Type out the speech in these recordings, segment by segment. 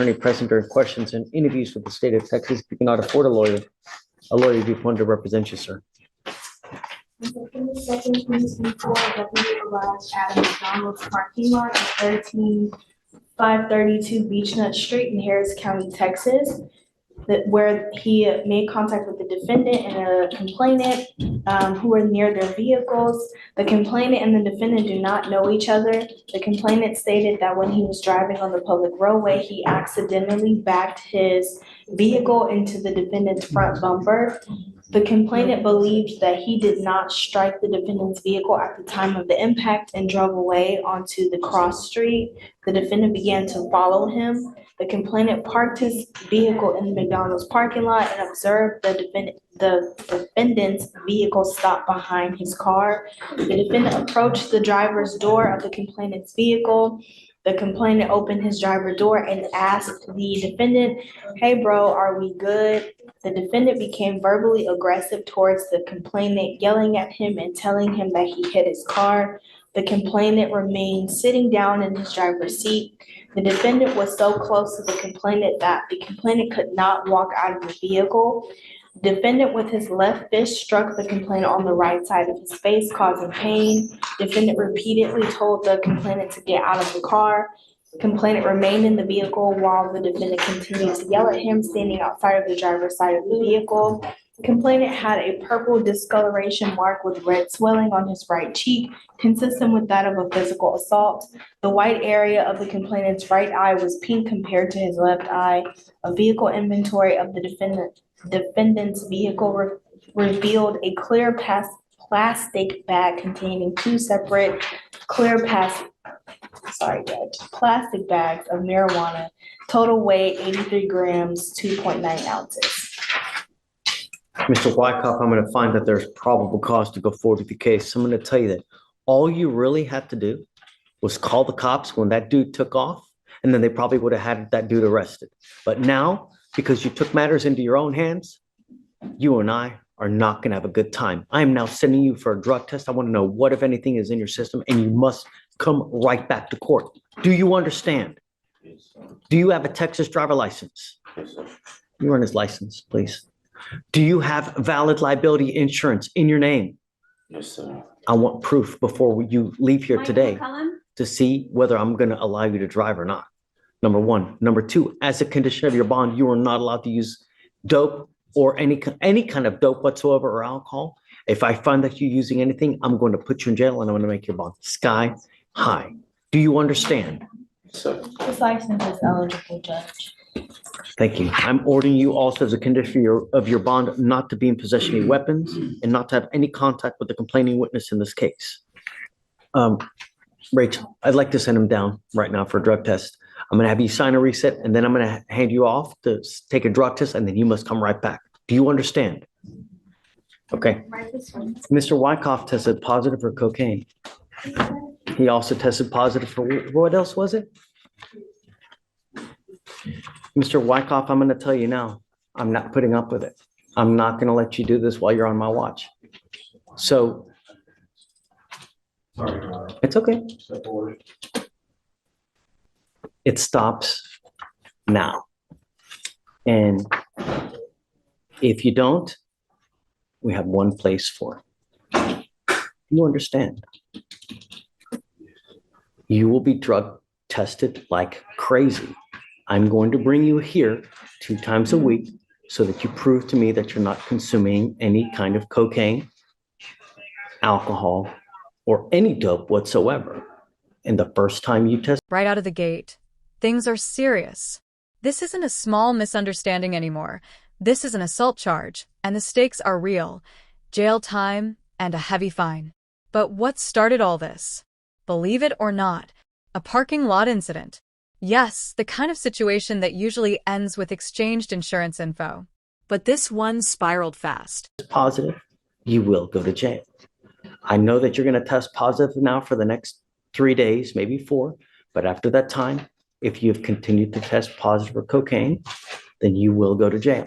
attorney present during questions and interviews with the state of Texas. If you cannot afford a lawyer will be appointed to represent you, sir. In the second, please before Deputy arrives at a McDonald's parking lot at 13532 Beechnut Street in Harris County, Texas, where he made contact with the defendant and a complainant who were near their vehicles. The complainant and the defendant do not know each other. The complainant stated that when he was driving on the public roadway, he accidentally backed his vehicle into the defendant's front bumper. The complainant believed that he did not strike the defendant's vehicle at the time of the impact and drove away onto the cross street. The defendant began to follow him. The complainant parked his vehicle in the McDonald's parking lot and observed the defendant's vehicle stop behind his car. The defendant approached the driver's door of the complainant's vehicle. The complainant opened his driver's door and asked the defendant, "Hey bro, are we good?" The defendant became verbally aggressive towards the complainant, yelling at him and telling him that he hit his car. The complainant remained sitting down in his driver's seat. The defendant was so close to the complainant that the complainant could not walk out of the vehicle. The defendant with his left fist struck the complainant on the right side of his face, causing pain. The defendant repeatedly told the complainant to get out of the car. The complainant remained in the vehicle while the defendant continued to yell at him, standing outside of the driver's side of the vehicle. The complainant had a purple discoloration mark with red swelling on his right cheek, consistent with that of a physical assault. The white area of the complainant's right eye was pink compared to his left eye. A vehicle inventory of the defendant's vehicle revealed a clear plastic bag containing two separate plastic bags of marijuana, total weight 83 grams, 2.9 ounces. Mr. Wyckoff, I'm going to find that there's probable cause to go forward with the case. I'm going to tell you that all you really had to do was call the cops when that dude took off, and then they probably would have had that dude arrested. But now, because you took matters into your own hands, you and I are not going to have a good time. I am now sending you for a drug test. I want to know what, if anything, is in your system, and you must come right back to court. Do you understand? Yes, Do you have a Texas driver license? yes, sir. You run his license, please. Do you have valid liability insurance in your name? Yes, sir. I want proof before you leave here today to see whether I'm going to allow you to drive or not. Number one. Number two, as a condition of your bond, you are not allowed to use dope or any kind of dope whatsoever or alcohol. If I find that you're using anything, I'm going to put you in jail and I'm going to make your bond sky high. Do you understand? Yes, sir. This license is eligible, Judge. Thank you. I'm ordering you also as a condition of your bond not to be in possession of any weapons and not to have any contact with the complaining witness in this case. Rachel, I'd like to send him down right now for a drug test. I'm going to have you sign a reset, and then I'm going to hand you off to take a drug test, and then you must come right back. Do you understand? Okay. Right this one. Mr. Wyckoff tested positive for cocaine. He also tested positive for, what else was it? Mr. Wyckoff, I'm going to tell you now, I'm not putting up with it. I'm not going to let you do this while you're on my watch. So Sorry, Your Honor. it's okay. Step forward. It stops now. And if you don't, we have one place for it. You understand? You will be drug tested like crazy. I'm going to bring you here 2 times a week so that you prove to me that you're not consuming any kind of cocaine, alcohol, or any dope whatsoever. And the first time you test. Right out of the gate, things are serious. This isn't a small misunderstanding anymore. This is an assault charge, and the stakes are real. Jail time and a heavy fine. But what started all this? Believe it or not, a parking lot incident. Yes, the kind of situation that usually ends with exchanged insurance info. But this one spiraled fast. Positive, you will go to jail. I know that you're going to test positive now for the next 3 days, maybe 4. But after that time, if you've continued to test positive for cocaine, then you will go to jail.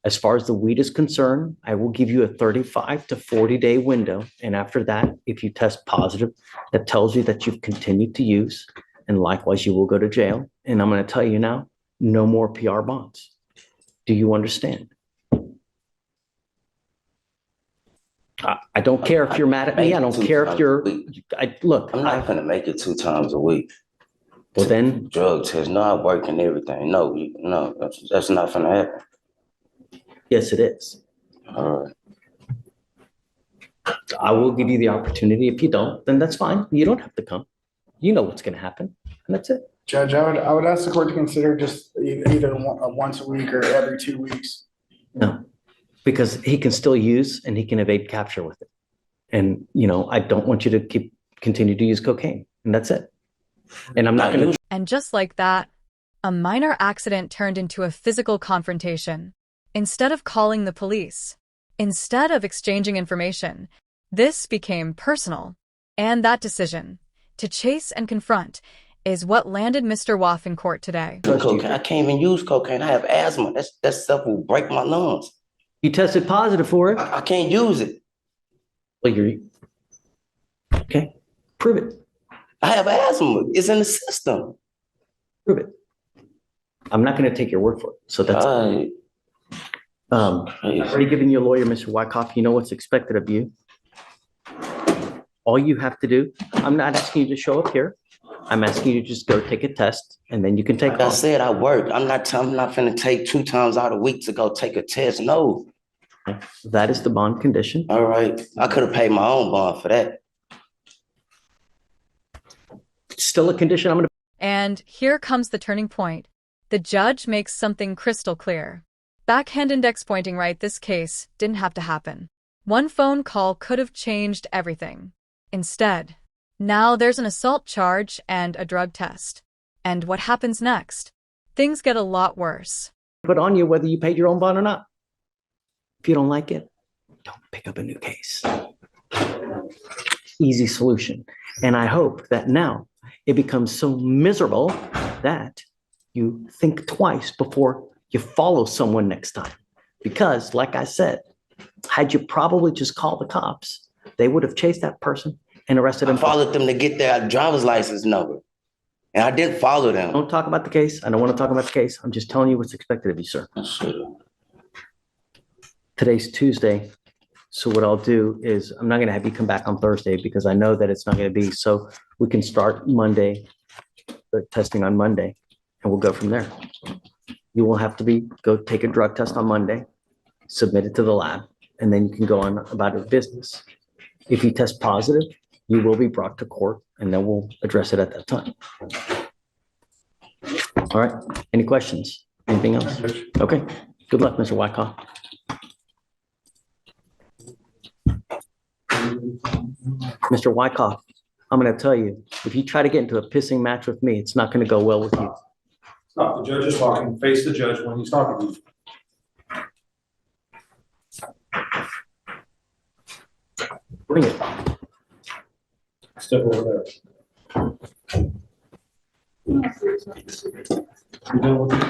As far as the weed is concerned, I will give you a 35 to 40 day window. And after that, if you test positive, that tells you that you've continued to use. And likewise, you will go to jail. And I'm going to tell you now, no more PR bonds. Do you understand? I don't care if you're mad at me. I don't care if you're, look. I'm not gonna make it 2 times a week. Well, then, Drug test, no, I work and everything. No, that's not gonna happen. yes, it is. All right. I will give you the opportunity. If you don't, then that's fine. You don't have to come. You know what's going to happen, and that's it. Judge, I would ask the court to consider just either once a week or every 2 weeks. No, because he can still use and he can evade capture with it. And, I don't want you to continue to use cocaine, and that's it. And I'm not going to. And just like that, a minor accident turned into a physical confrontation. Instead of calling the police, instead of exchanging information, this became personal. And that decision, to chase and confront, is what landed Mr. Waff in court today. Cocaine. I can't even use cocaine. I have asthma. That stuff will break my lungs. You tested positive for it. I can't use it. Well, okay. Prove it. I have asthma. It's in the system. Prove it. I'm not going to take your word for it. So that's. I've already given you a lawyer, Mr. Wyckoff. You know what's expected of you. All you have to do, I'm not asking you to show up here. I'm asking you to just go take a test, and then you can take Like off. I said, I work. I'm not finna take 2 times out a week to go take a test. No. That is the bond condition. All right. I could have paid my own bond for that. Still a condition I'm going to. And here comes the turning point. The judge makes something crystal clear. Backhand index pointing right, this case didn't have to happen. One phone call could have changed everything. Instead, now there's an assault charge and a drug test. And what happens next? Things get a lot worse. Put on you whether you paid your own bond or not. If you don't like it, don't pick up a new case. Easy solution. And I hope that now it becomes so miserable that you think twice before you follow someone next time. Because, like I said, had you probably just called the cops, they would have chased that person and arrested him. I followed them to get their driver's license number. And I didn't follow them. Don't talk about the case. I don't want to talk about the case. I'm just telling you what's expected of you, sir. Today's Tuesday. So what I'll do is I'm not going to have you come back on Thursday because I know that it's not going to be. So we can start Monday, the testing on Monday, and we'll go from there. You will have to go take a drug test on Monday, submit it to the lab, and then you can go on about your business. If you test positive, you will be brought to court, and then we'll address it at that time. All right. Any questions? Anything else? Okay. Good luck, Mr. Wyckoff. Mr. Wyckoff, I'm going to tell you, if you try to get into a pissing match with me, it's not going to go well with you. Stop, the judge is talking. Face the judge when he's talking to you. Bring it. Step over there. You done with it?